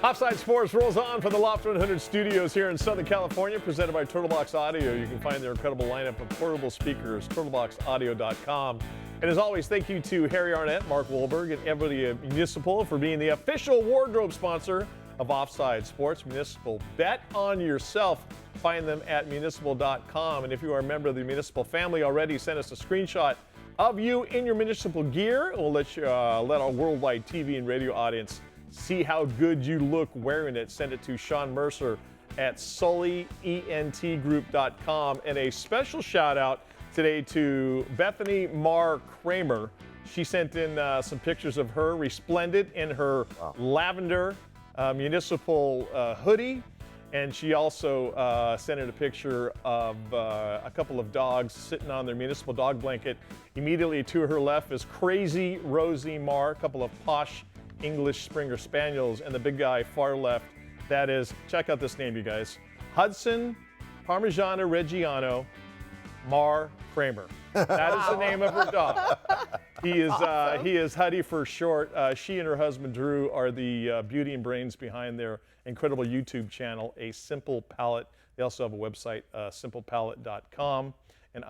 Offside Sports rolls on for the Loft 100 studios here in Southern California, presented by Turtlebox Audio. You can find their incredible lineup of portable speakers, turtleboxaudio.com. And as always, thank you to Harry Arnett, Mark Wahlberg, and everybody at Municipal for being the official wardrobe sponsor of Offside Sports. Municipal, bet on yourself. Find them at municipal.com. And if you are a member of the Municipal family already, send us a screenshot of you in your Municipal gear. We'll let our worldwide TV and radio audience see how good you look wearing it. Send it to Sean Mercer at sullyentgroup.com. And a special shout out today to Bethany Marr Kramer. She sent in some pictures of her resplendent in her lavender municipal hoodie. And she also sent in a picture of a couple of dogs sitting on their municipal dog blanket. Immediately to her left is Crazy Rosie Marr, a couple of posh English Springer Spaniels, and the big guy far left, that is, check out this name, you guys, Hudson Parmigiano Reggiano Marr Kramer. That is the name of her dog. He is Huddy for short. She and her husband Drew are the beauty and brains behind their incredible YouTube channel, A Simple Palate. They also have a website, simplepalate.com, and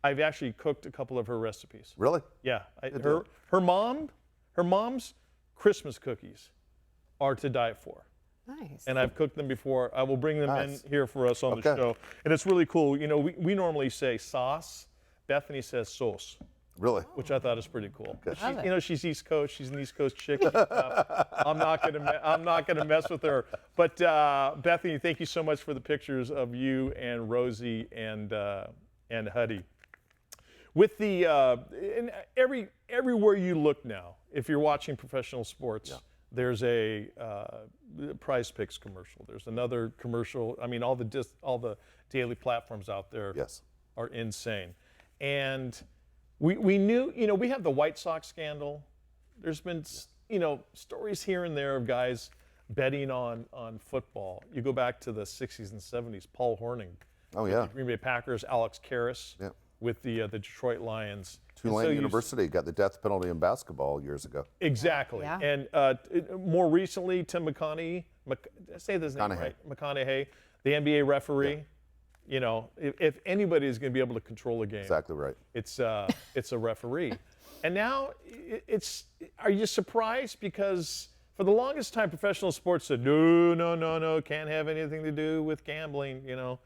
I've actually cooked a couple of her recipes. Really? Yeah. Her mom's Christmas cookies are to die for. Nice. And I've cooked them before. I will bring them in here for us on the show. And it's really cool. You know, we normally say sauce. Bethany says sauce. Really? Which I thought is pretty cool. Love You know, she's East Coast. She's an East Coast chick. I'm not gonna mess with her. But Bethany, thank you so much for the pictures of you and Rosie and Huddy. With the everywhere you look now, if you're watching professional sports, there's a Prize Picks commercial. There's another commercial. I mean, all the daily platforms out there are insane. And we knew, you know, we have the White Sox scandal. There's been, you know, stories here and there of guys betting on football. You go back to the 60s and 70s, Paul Hornung. Oh, yeah. The Green Bay Packers, Alex Karras with the Detroit Lions. Tulane University got the death penalty in basketball years ago. Exactly. Yeah. And more recently, Tim McConaughey, say this name right, McConaughey, the NBA referee. You know, if anybody is going to be able to control a game, Exactly right. it's a referee. And now are you surprised? Because for the longest time, professional sports said, no, can't have anything to do with gambling, you know.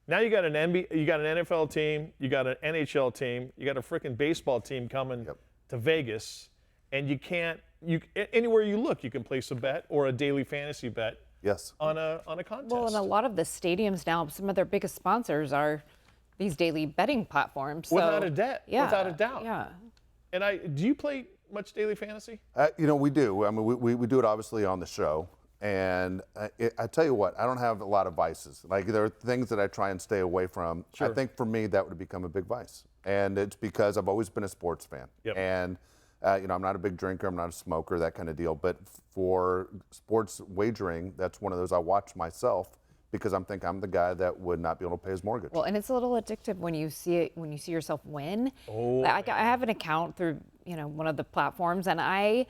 Now you got an NFL team, you got an NHL team, you got a freaking baseball team coming to Vegas, and anywhere you look, you can place a bet or a daily fantasy bet. Yes. On a contest. Well, and a lot of the stadiums now, some of their biggest sponsors are these daily betting platforms. So, Without a doubt. Yeah, Without a doubt. Yeah. And do you play much daily fantasy? You know, we do. I mean, we do it obviously on the show. And I tell you what, I don't have a lot of vices. Like, there are things that I try and stay away from. Sure. I think for me, that would become a big vice. And it's because I've always been a sports fan. Yep. And, you know, I'm not a big drinker, I'm not a smoker, that kind of deal. But for sports wagering, that's one of those I watch myself because I'm the guy that would not be able to pay his mortgage. Well, and it's a little addictive when you see yourself win. Oh, I have an account through, you know, one of the platforms, and I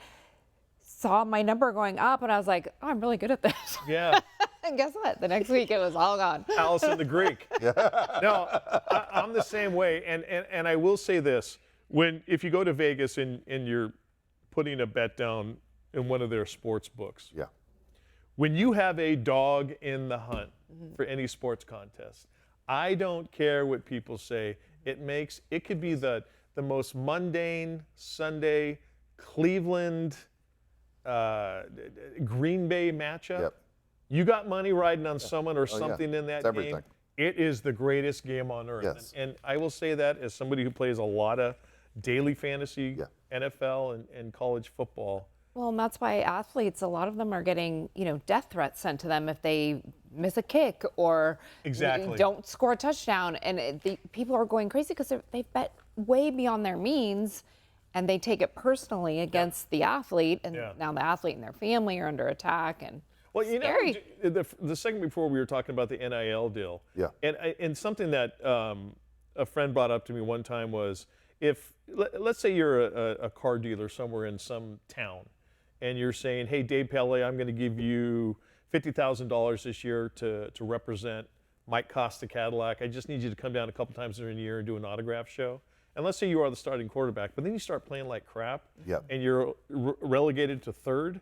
saw my number going up, and I was like, oh, I'm really good at this. Yeah. And guess what? The next week it was all gone. Allison the Greek. No, I'm the same way. And I will say this. If you go to Vegas and you're putting a bet down in one of their sports books, when you have a dog in the hunt for any sports contest, I don't care what people say. It could be the most mundane Sunday Cleveland Green Bay matchup. You got money riding on someone or something in that game. It is the greatest game on earth. Yes. And I will say that as somebody who plays a lot of daily fantasy, NFL and college football. Well, and that's why athletes, a lot of them are getting, you know, death threats sent to them if they miss a kick or don't score a touchdown. And people are going crazy because they've bet way beyond their means, and they take it personally against the athlete. And now the athlete and their family are under attack. And well, you scary. know, the segment before we were talking about the NIL deal. Yeah. And something that a friend brought up to me one time was, let's say you're a car dealer somewhere in some town, and you're saying, hey, Dave Pele, I'm going to give you $50,000 this year to represent Mike Costa Cadillac. I just need you to come down a couple times during the year and do an autograph show. And let's say you are the starting quarterback, but then you start playing like crap, and you're relegated to third.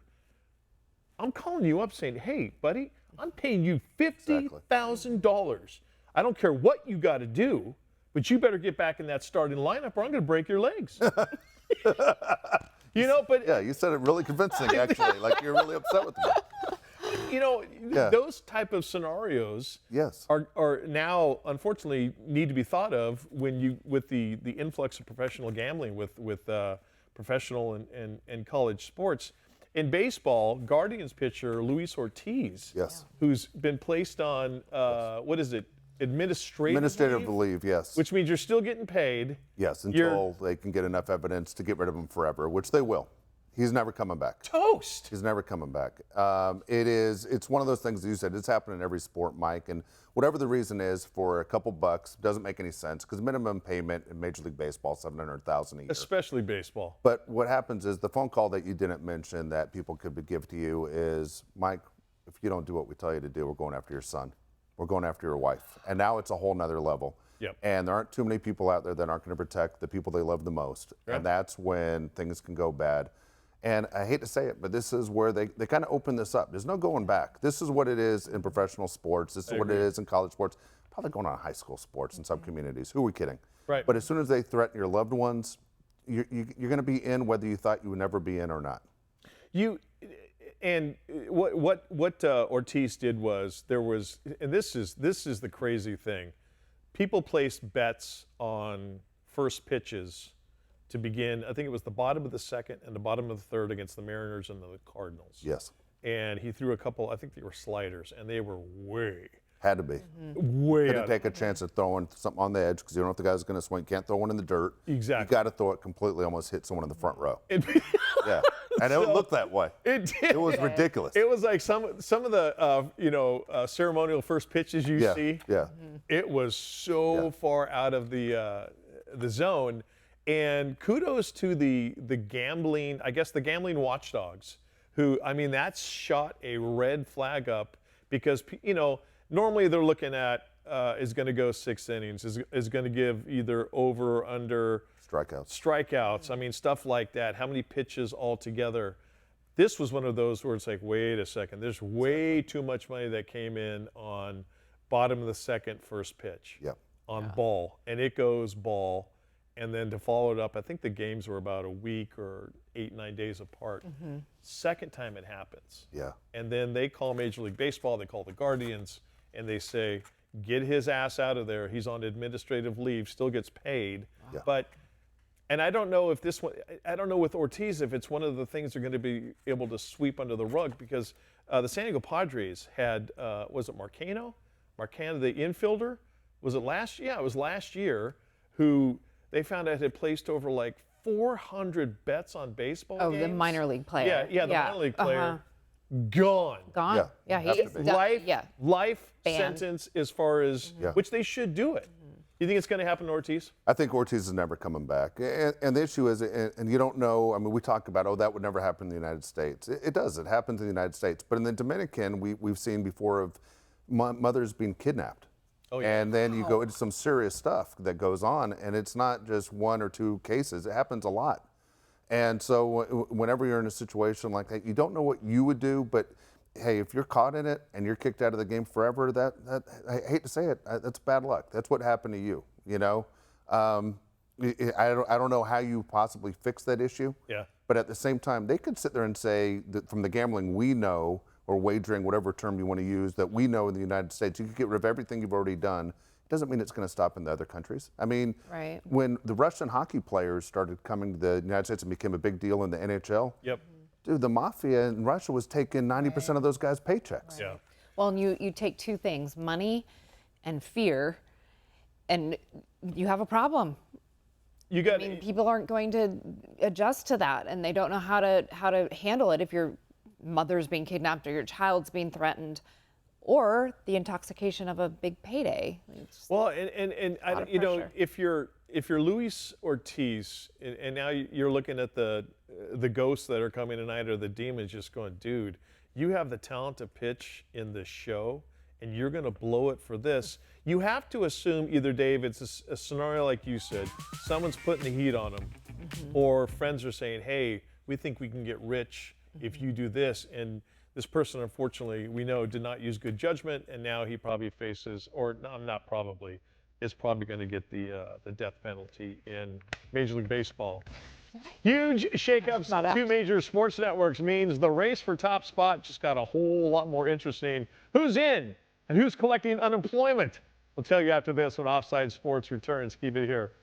I'm calling you up saying, hey, buddy, I'm paying you $50,000. I don't care what you got to do, but you better get back in that starting lineup or I'm going to break your legs. You know, but... Yeah, you said it really convincing, actually, like you're really upset with me. You know, those type of scenarios are now, unfortunately, need to be thought of when with the influx of professional gambling with professional and college sports. In baseball, Guardians pitcher Luis Ortiz, who's been placed on, what is it, administrative leave, yes. Which means you're still getting paid. Yes, until they can get enough evidence to get rid of him forever, which they will. He's never coming back. Toast. He's never coming back. It's one of those things that you said, it's happening in every sport, Mike, and whatever the reason is, for a couple bucks, doesn't make any sense, because minimum payment in Major League Baseball, $700,000 a year. Especially baseball. But what happens is the phone call that you didn't mention that people could give to you is, Mike, if you don't do what we tell you to do, we're going after your son. We're going after your wife. And now it's a whole nother level. And there aren't too many people out there that aren't going to protect the people they love the most. And that's when things can go bad. And I hate to say it, but this is where they kind of open this up. There's no going back. This is what it is in professional sports. This is what it is in college sports. Probably going on in high school sports in some communities. Who are we kidding? Right. But as soon as they threaten your loved ones, you're going to be in whether you thought you would never be in or not. And what Ortiz did was, and this is the crazy thing. People placed bets on first pitches to begin. I think it was the bottom of the second and the bottom of the third against the Mariners and the Cardinals. Yes. And he threw a couple, I think they were sliders, and they were way. Had to be. Way Couldn't take a chance of throwing something on the edge because you don't know if the guy's going to swing. Can't throw one in the dirt. Exactly. You got to throw it completely, almost hit someone in the front row. Yeah. And it looked that way. It did. It was ridiculous. It was like some of the ceremonial first pitches you see. Yeah. It was so far out of the zone. And kudos to the gambling, I guess the gambling watchdogs, who, I mean, that's shot a red flag up because, normally they're looking at is going to go 6 innings, is going to give either over or under strikeouts. I mean, stuff like that. How many pitches altogether? This was one of those where it's like, wait a second, there's way too much money that came in on bottom of the second first pitch on ball, and it goes ball. And then to follow it up, I think the games were about a week or 8-9 days apart. Second time it happens. And then they call Major League Baseball, they call the Guardians, and they say, get his ass out of there. He's on administrative leave, still gets paid. And I don't know if this one, I don't know with Ortiz if it's one of the things they're going to be able to sweep under the rug, because the San Diego Padres had, was it Marcano, the infielder? Was it last year? Yeah, it was last year, who they found out had placed over like 400 bets on baseball games. The minor league player. Yeah, the minor leig player. Gone. Yeah, he's life banned. sentence as far as, which they should do it. You think it's going to happen to Ortiz? I think Ortiz is never coming back. And the issue is, and you don't know, I mean, we talk about, that would never happen in the United States. It does. It happens in the United States. But in the Dominican, we've seen before of mothers being kidnapped. And then you go into some serious stuff that goes on, and it's not just 1 or 2 cases. It happens a lot. And so whenever you're in a situation like that, you don't know what you would do, but hey, if you're caught in it and you're kicked out of the game forever, that I hate to say it, that's bad luck. That's what happened to you, I don't know how you possibly fix that issue. But at the same time, they could sit there and say that from the gambling we know, or wagering, whatever term you want to use, that we know in the United States, you could get rid of everything you've already done. It doesn't mean it's going to stop in the other countries. I mean, when the Russian hockey players started coming to the United States and became a big deal in the NHL, dude, the mafia in Russia was taking 90% of those guys' paychecks. Well, and you take 2 things, money and fear, and you have a problem. I mean, people aren't going to adjust to that, and they don't know how to handle it if your mother's being kidnapped or your child's being threatened, or the intoxication of a big payday. Well, and if you're if you're Luis Ortiz, and now you're looking at the ghosts that are coming tonight, or the demons, just going, dude, you have the talent to pitch in this show, and you're going to blow it for this. You have to assume either, Dave, it's a scenario like you said, someone's putting the heat on them, or friends are saying, hey, we think we can get rich if you do this. And this person, unfortunately, we know did not use good judgment, and now he probably faces, or not probably, is probably going to get the death penalty in Major League Baseball. Huge shakeups. Two major sports networks means the race for top spot just got a whole lot more interesting. Who's in and who's collecting unemployment? We'll tell you after this when Offside Sports returns. Keep it here.